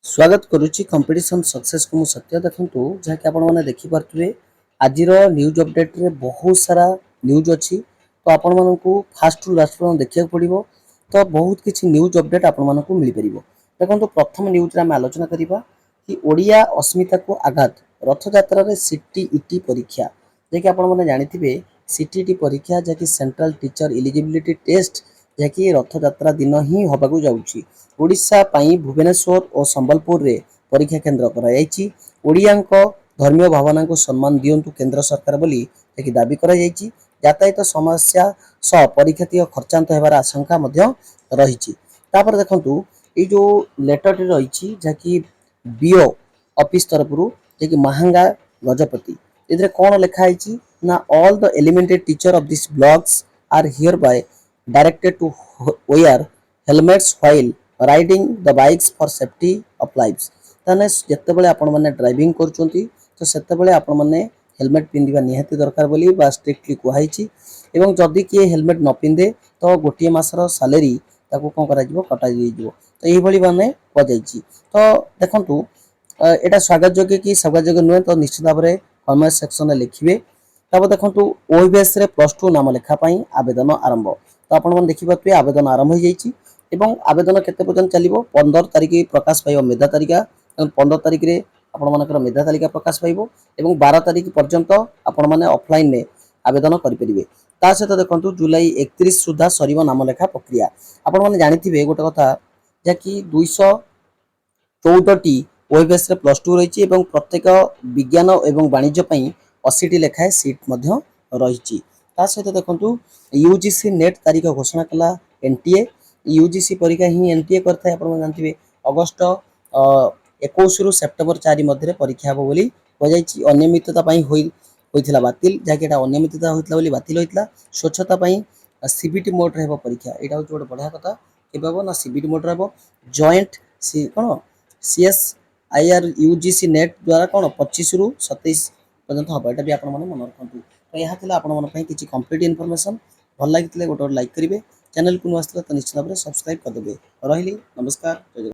स्वागत करुच्ची competition success को सत्य देखु जहाँकि आपण मैंने देखिपे आज न्यूज अपडेट रे बहुत सारा न्यूज अच्छी तो आपण मानक फास्ट टू लास्ट देखा पड़ो तो बहुत किसी न्यूज अपडेट आपण मानक मिल पार देखो प्रथम न्यूज आम आलोचना करवा कि ओडिया अस्मिता को आघात रथ यात्रा सीटीईटी परीक्षा जैकि आपण मैंने जानी सीटीईटी परीक्षा जैकि सेंट्रल टीचर एलिजिबिलिटी टेस्ट जैकि रथ यात्रा दिन ही होबाकू जाउची ओडिशा पई भुवनेश्वर और संबलपुर रे परीक्षा केन्द्र कराई ओडियांक धर्मीय भावना को सम्मान दियंतु केंद्र सरकार बोली जैकि दाबी कराई यातायात समस्या सह परीक्षार्थी खर्चांत होबार आशंका मध्य रही देखु ये जो लेटर रही जहाँकि बीओ ऑफिस तरफ जैकि महांगा गजपति इधर कौन लिखाई ना all the elementary teacher of this blocks are hereby directed to wear helmets while riding the bikes for safety of lives ताने जत्ते बेले आपण माने ड्राइविंग करचोंती तो सेते बेले आपण माने हेलमेट पिंदिबा निहाती दरकार बोली बा स्ट्रिक्टली कुहाइची एवं जदि किए हेलमेट न पिंदे तो गोटे मासर सैलरी ताको कोन करा जिवो कटा जिवो तो एही भली माने को जाईची तो देखंतु एटा स्वागत योग्य कि स्वागत योग्य नुहे तो निश्चित भाव में कमेंट सेक्शन में लिखिए तब देखो ओएबीएस रे +2 नाम लेखा पाई आवेदन आरंभ तो आपण मन देखि पाथि आवेदन आरंभ हो जाईची एवं आवेदन केते पर्यंत चलिबो 15 तारिख प्रकाश पाइबो मेधा तालिका 15 तारिख रे आपण मानकर मेधा तालिका प्रकाश पाइबो एवं 12 तारिख पर्यंत आपण माने ऑफलाइन में आवेदन करि परिबे ता सहित देखंतु जुलाई 31 सुधा सरीबो नाम लेखा प्रक्रिया आपण माने जानिथिबे गोटे कथा जाकि 214 टी ओएबीएस रे +2 रही प्रत्येक विज्ञान एवं वाणिज्य 80 टी लेखाए सीट मध्य रही सहित देखु यूजीसी नेट तारीख घोषणा कला एनटीए यूजीसी परीक्षा ही एनटीए करता है जानते अगस्ट 21 रु सेप्टेम्बर 4 मध्य परीक्षा हम बोली कहुई अनियमितता होता बातिल जहाँकि अनियमितता होता बातिल होता स्वच्छता सीबीटी मोड रे परीक्षा यहाँ हूँ गोटे बढ़िया कथा के ना सीबीटी मोड रे जॉइंट कौन सीएस आईआर यूजीसी नेट द्वारा कौन 25 रु 27 पर्यंत हम यहाँ भी आप मन रखु तो यहाँ आप किसी कंप्लीट इनफॉरमेशन भल लगी गोटे लाइक करेंगे चैनल को नुआ तो निश्चित भाव में सब्सक्राइब करदे रही नमस्कार।